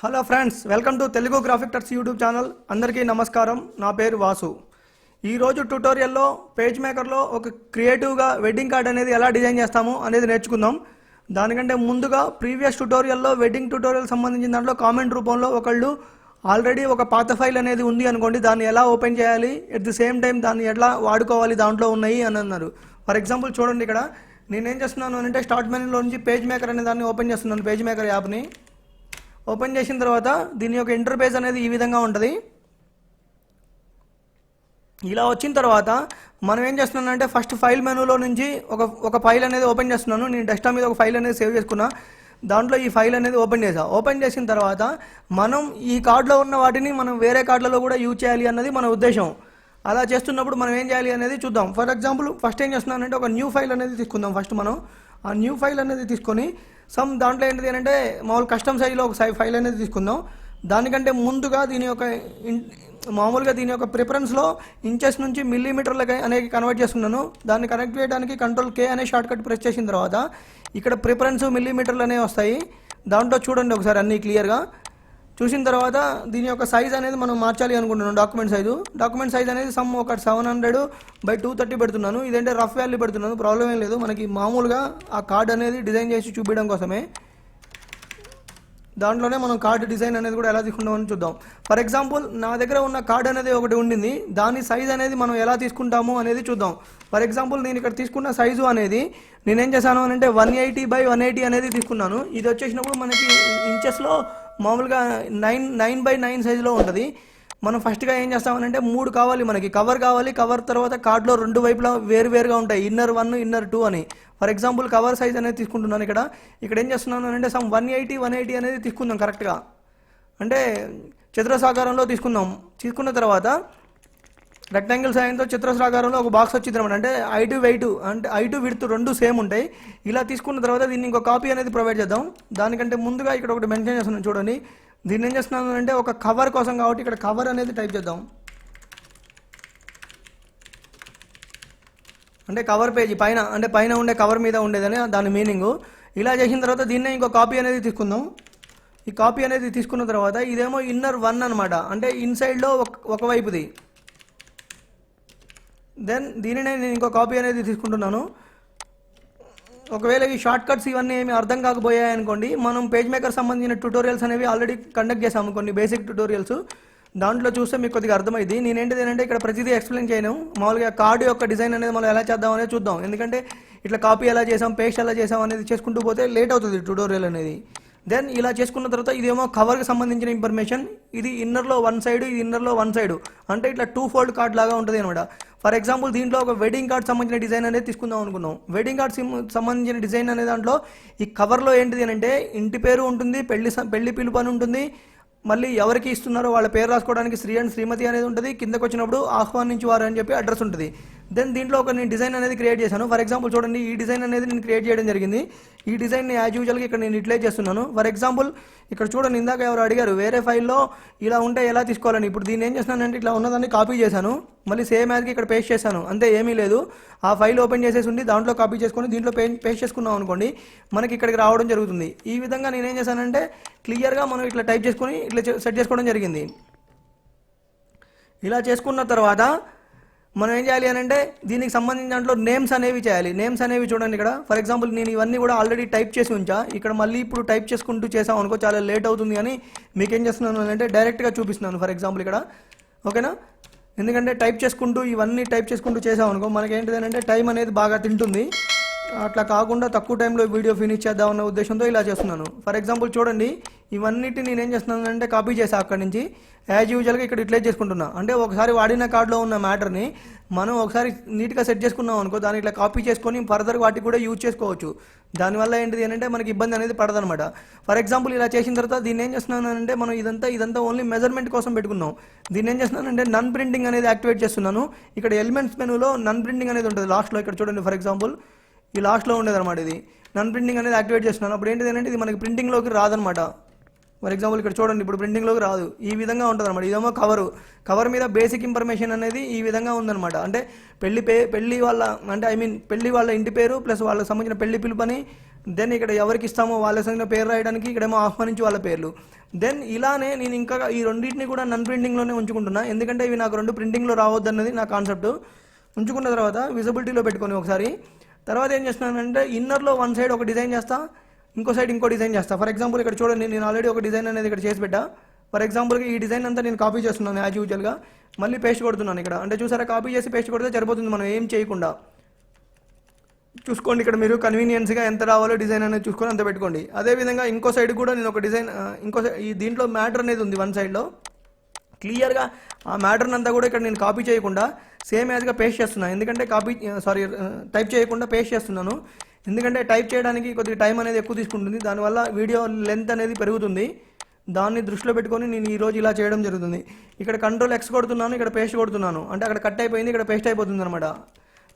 Hello friends, welcome to Telugu graphic టర్స్ YouTube channel. అందరికీ నమస్కారం. నా పేరు వాసు. ఈరోజు ట్యూటోరియల్లో పేజ్ మేకర్లో ఒక క్రియేటివ్గా వెడ్డింగ్ కార్డ్ అనేది ఎలా డిజైన్ చేస్తాము అనేది నేర్చుకుందాం. దానికంటే ముందుగా ప్రీవియస్ ట్యూటోరియల్లో వెడ్డింగ్ ట్యూటోరియల్ సంబంధించిన దాంట్లో కామెంట్ రూపంలో ఒకళ్ళు ఆల్రెడీ ఒక పాత ఫైల్ అనేది ఉంది అనుకోండి, దాన్ని ఎలా ఓపెన్ చేయాలి, ఎట్ ది సేమ్ టైం దాన్ని ఎలా వాడుకోవాలి దాంట్లో ఉన్నాయి అని అన్నారు. ఫర్ ఎగ్జాంపుల్ చూడండి, ఇక్కడ నేనేం చేస్తున్నాను అంటే స్టార్ట్ మెనూలో నుంచి పేజ్ మేకర్ అనే దాన్ని ఓపెన్ చేస్తున్నాను. పేజ్ మేకర్ యాప్ని ఓపెన్ చేసిన తర్వాత దీని యొక్క ఇంటర్ఫేస్ అనేది ఈ విధంగా ఉంటుంది. ఇలా వచ్చిన తర్వాత మనం ఏం చేస్తున్నానంటే ఫస్ట్ ఫైల్ మెనూలో నుంచి ఒక ఫైల్ అనేది ఓపెన్ చేస్తున్నాను. నేను డెస్క్టాప్ మీద ఒక ఫైల్ అనేది సేవ్ చేసుకున్నా. దాంట్లో ఈ ఫైల్ అనేది ఓపెన్ చేసిన తర్వాత మనం ఈ కార్డులో ఉన్న వాటిని మనం వేరే కార్డులలో కూడా యూజ్ చేయాలి అన్నది మన ఉద్దేశం. అలా చేస్తున్నప్పుడు మనం ఏం చేయాలి అనేది చూద్దాం. ఫర్ ఎగ్జాంపుల్ ఫస్ట్ ఏం చేస్తున్నానంటే ఒక న్యూ ఫైల్ అనేది తీసుకుందాం. ఫస్ట్ మనం ఆ న్యూ ఫైల్ అనేది తీసుకొని దాంట్లో ఏంటిది అంటే మామూలు కస్టమ్ సైజ్లో ఒక ఫైల్ అనేది తీసుకుందాం. దానికంటే ముందుగా దీని యొక్క ప్రిఫరెన్స్లో ఇంచెస్ నుంచి మిల్లీమీటర్లకి అనేది కన్వర్ట్ చేస్తున్నాను. దాన్ని కనెక్ట్ చేయడానికి కంట్రోల్ K అనే షార్ట్ కట్ ప్రెస్ చేసిన తర్వాత ఇక్కడ ప్రిఫరెన్స్ మిల్లీమీటర్లు అనేవి వస్తాయి. దాంట్లో చూడండి ఒకసారి అన్నీ క్లియర్గా చూసిన తర్వాత దీని యొక్క సైజ్ అనేది మనం మార్చాలి అనుకుంటున్నాను. డాక్యుమెంట్ సైజ్ అనేది ఒక 700/230 పెడుతున్నాను. ఇదంటే రఫ్ వాల్యూ పెడుతున్నాను, ప్రాబ్లం ఏం లేదు. మనకి మామూలుగా ఆ కార్డ్ అనేది డిజైన్ చేసి చూపించడం కోసమే. దాంట్లోనే మనం కార్డు డిజైన్ అనేది కూడా ఎలా తీసుకుంటామని చూద్దాం. ఫర్ ఎగ్జాంపుల్ నా దగ్గర ఉన్న కార్డ్ అనేది ఒకటి ఉండింది, దాని సైజ్ అనేది మనం ఎలా తీసుకుంటాము అనేది చూద్దాం. ఫర్ ఎగ్జాంపుల్ నేను ఇక్కడ తీసుకున్న సైజు అనేది నేనేం చేశాను అంటే 180/180 అనేది తీసుకున్నాను. ఇది వచ్చేసినప్పుడు మనకి ఇంచెస్లో మామూలుగా 9/9 సైజులో ఉంటుంది. మనం ఫస్ట్గా ఏం చేస్తామనంటే 3 కావాలి, మనకి కవర్ తర్వాత కార్డులో 2 వైపులా వేరువేరుగా ఉంటాయి, ఇన్నర్ 1 ఇన్నర్ 2 అని. ఫర్ ఎగ్జాంపుల్ కవర్ సైజ్ అనేది తీసుకుంటున్నాను. ఇక్కడ ఏం చేస్తున్నాను అంటే 180 అనేది తీసుకుందాం కరెక్ట్గా, అంటే చతురస్రాకారంలో తీసుకున్న తర్వాత రెక్టాంగిల్ సాయంతో చతురస్రాకారంలో ఒక బాక్స్ వచ్చింది అనమాట. అంటే హైట్ విడ్త్ 2 సేమ్ ఉంటాయి. ఇలా తీసుకున్న తర్వాత దీన్ని ఇంకో కాపీ అనేది ప్రొవైడ్ చేద్దాం. దానికంటే ముందుగా ఇక్కడ ఒకటి మెన్షన్ చేస్తున్నాను చూడండి. దీన్ని ఏం చేస్తున్నాను అంటే ఒక కవర్ కోసం కాబట్టి ఇక్కడ కవర్ అనేది టైప్ చేద్దాం. అంటే కవర్ పేజీ పైన ఉండే కవర్ మీద ఉండేదని దాని మీనింగ్. ఇలా చేసిన తర్వాత దీన్నే ఇంకో కాపీ అనేది తీసుకుందాం. ఈ కాపీ అనేది తీసుకున్న తర్వాత ఇదేమో ఇన్నర్ 1 అనమాట, అంటే ఇన్సైడ్లో ఒకవైపుది. దెన్ దీనినే నేను ఇంకో కాపీ అనేది తీసుకుంటున్నాను. ఒకవేళ ఈ షార్ట్ కట్స్ ఇవన్నీ ఏమి అర్థం కాకపోయాయి అనుకోండి, మనం పేజ్ మేకర్ సంబంధించిన ట్యూటోరియల్స్ అనేవి ఆల్రెడీ కండక్ట్ చేసాము, కొన్ని బేసిక్ ట్యూటోరియల్స్. దాంట్లో చూస్తే మీకు కొద్దిగా అర్థమైంది. నేనేంటిది అంటే ఇక్కడ ప్రతిదీ ఎక్స్ప్లెయిన్ చేయను. మామూలుగా కార్డు యొక్క డిజైన్ అనేది మనం ఎలా చేద్దాం అనేది చూద్దాం. ఎందుకంటే ఇట్లా కాపీ ఎలా చేసాం, పేస్ట్ ఎలా చేసాం అనేది చేసుకుంటూ పోతే లేట్ అవుతుంది ట్యూటోరియల్ అనేది. దెన్ ఇలా చేసుకున్న తర్వాత ఇదేమో కవర్కి సంబంధించిన ఇన్ఫర్మేషన్. ఇది ఇన్నర్లో 1 సైడ్, ఇది ఇన్నర్లో 1 సైడ్, అంటే ఇట్లా 2 ఫోల్డ్ కార్డ్ లాగా ఉంటుంది అనమాట. ఫర్ ఎగ్జాంపుల్ దీంట్లో ఒక వెడ్డింగ్ కార్డ్ సంబంధించిన డిజైన్ అనేది తీసుకుందాం అనుకున్నాం. వెడ్డింగ్ కార్డ్ సంబంధించిన డిజైన్ అనే దాంట్లో ఈ కవర్లో ఏంటిది అంటే ఇంటి పేరు ఉంటుంది, పెళ్లి పిలుపు అని ఉంటుంది, మళ్ళీ ఎవరికి ఇస్తున్నారో వాళ్ళ పేరు రాసుకోవడానికి శ్రీ అండ్ శ్రీమతి అనేది ఉంటుంది, కిందకు వచ్చినప్పుడు ఆహ్వానించేవారు అని చెప్పి అడ్రస్ ఉంటుంది. దెన్ దీంట్లో ఒక నేను డిజైన్ అనేది క్రియేట్ చేశాను. ఫర్ ఎగ్జాంపుల్ చూడండి, ఈ డిజైన్ అనేది నేను క్రియేట్ చేయడం జరిగింది. ఈ డిజైన్ని యాజ్ యూజువల్గా ఇక్కడ నేను ఇట్లే చేస్తున్నాను. ఫర్ ఎగ్జాంపుల్ ఇక్కడ చూడండి, ఇందాక ఎవరు అడిగారు వేరే ఫైల్లో ఇలా ఉంటే ఎలా తీసుకోవాలని. ఇప్పుడు దీన్ని ఏం చేస్తున్నానంటే ఇట్లా ఉన్నదాన్ని కాపీ చేశాను, మళ్ళీ సేమ్ యాజ్కి ఇక్కడ పేస్ట్ చేశాను, అంతే, ఏమీ లేదు. ఆ ఫైల్ ఓపెన్ చేసేసి ఉండి దాంట్లో కాపీ చేసుకొని దీంట్లో పేస్ట్ చేసుకున్నాం అనుకోండి, మనకి ఇక్కడికి రావడం జరుగుతుంది. ఈ విధంగా నేనేం చేశానంటే క్లియర్గా మనం ఇట్లా టైప్ చేసుకొని ఇట్లా సెట్ చేసుకోవడం జరిగింది. ఇలా చేసుకున్న తర్వాత మనం ఏం చేయాలి అని అంటే దీనికి సంబంధించిన దాంట్లో నేమ్స్ అనేవి చేయాలి. నేమ్స్ అనేవి చూడండి ఇక్కడ. ఫర్ ఎగ్జాంపుల్ నేను ఇవన్నీ కూడా ఆల్రెడీ టైప్ చేసి ఉంచా. ఇక్కడ మళ్ళీ ఇప్పుడు టైప్ చేసుకుంటూ చేసాం అనుకో చాలా లేట్ అవుతుంది అని మీకేం చేస్తున్నాను అంటే డైరెక్ట్గా చూపిస్తున్నాను. ఫర్ ఎగ్జాంపుల్ ఇక్కడ, ఓకేనా, ఎందుకంటే ఇవన్నీ టైప్ చేసుకుంటూ చేసాం అనుకో మనకి ఏంటిది అంటే టైం అనేది బాగా తింటుంది. అట్లా కాకుండా తక్కువ టైంలో వీడియో ఫినిష్ చేద్దామన్న ఉద్దేశంతో ఇలా చేస్తున్నాను. ఫర్ ఎగ్జాంపుల్ చూడండి, ఇవన్నిటిని నేనేం చేస్తున్నాను అంటే కాపీ చేసా అక్కడి నుంచి యాజ్ యూజువల్గా ఇక్కడ ఇట్లే చేసుకుంటున్నా. అంటే ఒకసారి వాడిన కార్డులో ఉన్న మ్యాటర్ని మనం ఒకసారి నీట్గా సెట్ చేసుకున్నాం అనుకో, దాన్ని ఇట్లా కాపీ చేసుకొని ఫర్దర్ వాటికి కూడా యూజ్ చేసుకోవచ్చు. దానివల్ల ఏంటిది అంటే మనకి ఇబ్బంది అనేది పడదనమాట. ఫర్ ఎగ్జాంపుల్ ఇలా చేసిన తర్వాత దీన్ని ఏం చేస్తున్నాను అంటే మనం ఇదంతా ఓన్లీ మెజర్మెంట్ కోసం పెట్టుకున్నాం. దీన్ని ఏం చేస్తున్నానంటే నన్ ప్రింటింగ్ అనేది యాక్టివేట్ చేస్తున్నాను. ఇక్కడ ఎలిమెంట్స్ మెనూలో నన్ ప్రింటింగ్ అనేది ఉంటుంది లాస్ట్లో. ఇక్కడ చూడండి, ఫర్ ఎగ్జాంపుల్ ఈ లాస్ట్లో ఉండేదన్నమాట. ఇది నన్ ప్రింటింగ్ అనేది యాక్టివేట్ చేస్తున్నాను. అప్పుడు ఏంటిది అంటే ఇది మనకి ప్రింటింగ్లోకి రాదనమాట. ఫర్ ఎగ్జాంపుల్ ఇక్కడ చూడండి, ఇప్పుడు ప్రింటింగ్లోకి రాదు. ఈ విధంగా ఉంటుంది అనమాట. ఇదేమో కవర్ మీద బేసిక్ ఇన్ఫర్మేషన్ అనేది ఈ విధంగా ఉందన్నమాట. అంటే పెళ్లి వాళ్ళ ఇంటి పేరు ప్లస్ వాళ్ళకి సంబంధించిన పెళ్లి పిలుపు అని దెన్ ఇక్కడ ఎవరికి ఇస్తామో వాళ్ళ సంఖ్య పేరు రాయడానికి ఇక్కడేమో ఆహ్వానించి వాళ్ళ పేర్లు. దెన్ ఇలానే నేను ఇంకా ఈ రెండింటిని కూడా నన్ ప్రింటింగ్లోనే ఉంచుకుంటున్నా, ఎందుకంటే ఇవి నాకు 2 ప్రింటింగ్లో రావద్దన్నది నా కాన్సెప్ట్. ఉంచుకున్న తర్వాత విజిబిలిటీలో పెట్టుకొని ఒకసారి తర్వాత ఏం చేస్తున్నానంటే ఇన్నర్లో వన్ సైడ్ ఒక డిజైన్ చేస్తా, ఇంకో సైడ్ ఇంకో డిజైన్ చేస్తా. ఫర్ ఎగ్జాంపుల్ ఇక్కడ చూడండి, నేను ఆల్రెడీ ఒక డిజైన్ అనేది ఇక్కడ చేసి పెట్టా. ఫర్ ఎగ్జాంపుల్కి ఈ డిజైన్ అంతా నేను కాపీ చేస్తున్నాను యాజ్ యూజువల్గా, మళ్ళీ పేస్ట్ కొడుతున్నాను ఇక్కడ. అంటే చూసారా, కాపీ చేసి పేస్ట్ కొడితే సరిపోతుంది, మనం ఏం చేయకుండా. చూసుకోండి ఇక్కడ మీరు కన్వీనియన్స్గా ఎంత రావాలో డిజైన్ అనేది చూసుకొని అంత పెట్టుకోండి. అదేవిధంగా ఇంకో సైడ్ కూడా నేను ఒక డిజైన్ ఈ దీంట్లో మ్యాటర్ అనేది ఉంది వన్ సైడ్లో, క్లియర్గా ఆ మ్యాటర్ని అంతా కూడా ఇక్కడ నేను కాపీ చేయకుండా సేమ్ యాజ్గా పేస్ట్ చేస్తున్నాను. ఎందుకంటే టైప్ చేయకుండా పేస్ట్ చేస్తున్నాను, ఎందుకంటే టైప్ చేయడానికి కొద్దిగా టైం అనేది ఎక్కువ తీసుకుంటుంది, దానివల్ల వీడియో లెంత్ అనేది పెరుగుతుంది. దాన్ని దృష్టిలో పెట్టుకొని నేను ఈరోజు ఇలా చేయడం జరుగుతుంది. ఇక్కడ Ctrl+X కొడుతున్నాను, ఇక్కడ పేస్ట్ కొడుతున్నాను, అంటే అక్కడ కట్ అయిపోయింది, ఇక్కడ పేస్ట్ అయిపోతుంది అనమాట.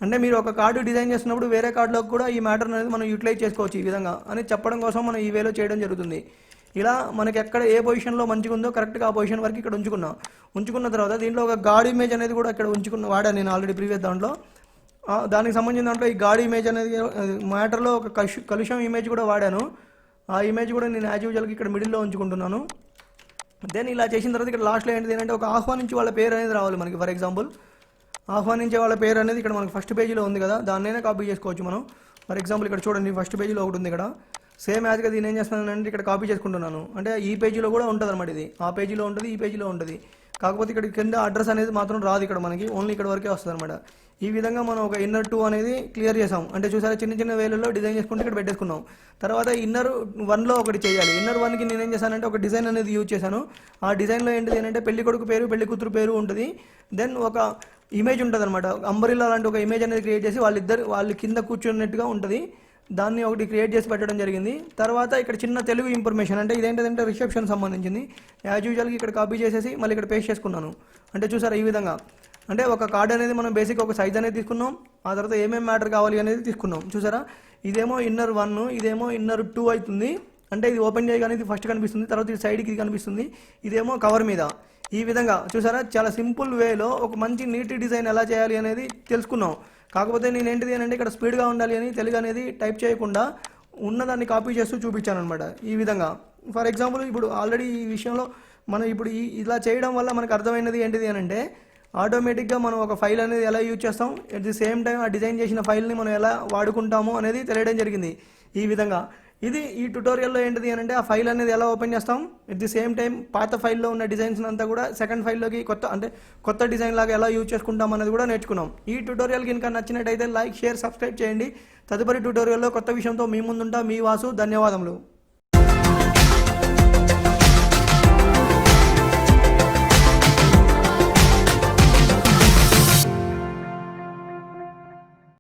అంటే మీరు ఒక కార్డు డిజైన్ చేస్తున్నప్పుడు వేరే కార్డులో కూడా ఈ మ్యాటర్ అనేది మనం యూటిలైజ్ చేసుకోవచ్చు ఈ విధంగా అని చెప్పడం కోసం మనం ఈ వేలో చేయడం జరుగుతుంది. ఇలా మనకి ఎక్కడ ఏ పొజిషన్లో మంచిగా ఉందో కరెక్ట్గా ఆ పొజిషన్ వరకు ఇక్కడ ఉంచుకున్న తర్వాత దీంట్లో ఒక గాడ్ ఇమేజ్ అనేది కూడా ఇక్కడ వాడాను నేను ఆల్రెడీ ప్రీవియస్ దాంట్లో. దానికి సంబంధించిన దాంట్లో ఈ గాడ్ ఇమేజ్ అనేది మ్యాటర్లో ఒక కలుషం ఇమేజ్ కూడా వాడాను. ఆ ఇమేజ్ కూడా నేను యాజ్ యూజువల్గా ఇక్కడ మిడిల్లో ఉంచుకుంటున్నాను. దెన్ ఇలా చేసిన తర్వాత ఇక్కడ లాస్ట్లో ఏంటంటే ఒక ఆహ్వానించి వాళ్ళ పేరు అనేది రావాలి మనకి. ఫర్ ఎగ్జాంపుల్ ఆహ్వానించే వాళ్ళ పేరు అనేది ఇక్కడ మనకి ఫస్ట్ పేజీలో ఉంది కదా, దాన్నైనా కాపీ చేసుకోవచ్చు మనం. ఫర్ ఎగ్జాంపుల్ ఇక్కడ చూడండి, ఫస్ట్ పేజీలో ఒకటి ఉంది ఇక్కడ, సేమ్ యాజ్గా దీన్ని ఏం చేస్తున్నానంటే ఇక్కడ కాపీ చేసుకుంటున్నాను. అంటే ఈ పేజీలో కూడా ఉంటుంది అనమాట, ఇది ఆ పేజీలో ఉంటుంది, ఈ పేజీలో ఉంటుంది. కాకపోతే ఇక్కడ కింద అడ్రస్ అనేది మాత్రం రాదు ఇక్కడ మనకి, ఓన్లీ ఇక్కడ వరకే వస్తుంది అనమాట. ఈ విధంగా మనం ఒక ఇన్నర్ 2 అనేది క్లియర్ చేసాం. అంటే చూసారా, చిన్న చిన్న వేలలో డిజైన్ చేసుకుంటే ఇక్కడ పెట్టేసుకున్నాం. తర్వాత ఇన్నర్ 1లో ఒకటి చేయాలి. ఇన్నర్ 1కి నేను ఏం చేశానంటే ఒక డిజైన్ అనేది యూజ్ చేశాను. ఆ డిజైన్లో ఏంటిది అంటే పెళ్లి కొడుకు పేరు, పెళ్లి కూతురు పేరు ఉంటుంది. దెన్ ఒక ఇమేజ్ ఉంటుంది అనమాట, అంబరిల్లా లాంటి ఒక ఇమేజ్ అనేది క్రియేట్ చేసి వాళ్ళు కింద కూర్చున్నట్టుగా ఉంటుంది, దాన్ని ఒకటి క్రియేట్ చేసి పెట్టడం జరిగింది. తర్వాత ఇక్కడ చిన్న తెలుగు ఇన్ఫర్మేషన్, అంటే ఇదేంటంటే రిసెప్షన్ సంబంధించింది, యాజ్ యూజువల్గా ఇక్కడ కాపీ చేసేసి మళ్ళీ ఇక్కడ పేస్ట్ చేసుకున్నాను. అంటే చూసారా ఈ విధంగా, అంటే ఒక కార్డ్ అనేది మనం బేసిక్ ఒక సైజ్ అనేది తీసుకున్నాం, ఆ తర్వాత ఏమేమి మ్యాటర్ కావాలి అనేది తీసుకున్నాం. చూసారా, ఇదేమో ఇన్నర్ 1, ఇదేమో ఇన్నర్ 2 అవుతుంది. అంటే ఇది ఓపెన్ చేయగానే ఇది ఫస్ట్ కనిపిస్తుంది, తర్వాత ఇది సైడ్కి ఇది కనిపిస్తుంది, ఇదేమో కవర్ మీద. ఈ విధంగా చూసారా, చాలా సింపుల్ వేలో ఒక మంచి నీట్ డిజైన్ ఎలా చేయాలి అనేది తెలుసుకున్నాం. కాకపోతే నేను ఏంటిది అంటే ఇక్కడ స్పీడ్గా ఉండాలి అని తెలుగు అనేది టైప్ చేయకుండా ఉన్నదాన్ని కాపీ చేస్తూ చూపించాను అనమాట ఈ విధంగా. ఫర్ ఎగ్జాంపుల్ ఇప్పుడు ఆల్రెడీ ఈ విషయంలో మనం ఇప్పుడు ఇలా చేయడం వల్ల మనకు అర్థమైనది ఏంటిది అని అంటే, ఆటోమేటిక్గా మనం ఒక ఫైల్ అనేది ఎలా యూజ్ చేస్తాం, ఎట్ ది సేమ్ టైం ఆ డిజైన్ చేసిన ఫైల్ని మనం ఎలా వాడుకుంటాము అనేది తెలియడం జరిగింది ఈ విధంగా. ఇది ఈ ట్యుటోరియల్లో ఏంటిది అని అంటే ఆ ఫైల్ అనేది ఎలా ఓపెన్ చేస్తాం, ఎట్ ది సేమ్ టైం పాత ఫైల్లో ఉన్న డిజైన్స్ అంతా కూడా సెకండ్ ఫైల్లోకి కొత్త డిజైన్ లాగా ఎలా యూజ్ చేసుకుంటాం అనేది కూడా నేర్చుకున్నాం. ఈ ట్యుటోరియల్ కనుక నచ్చినట్టయితే లైక్, షేర్, సబ్స్క్రైబ్ చేయండి. తదుపరి ట్యుటోరియల్లో కొత్త విషయంతో మీ ముందుంటా. మీ వాసు. ధన్యవాదములు.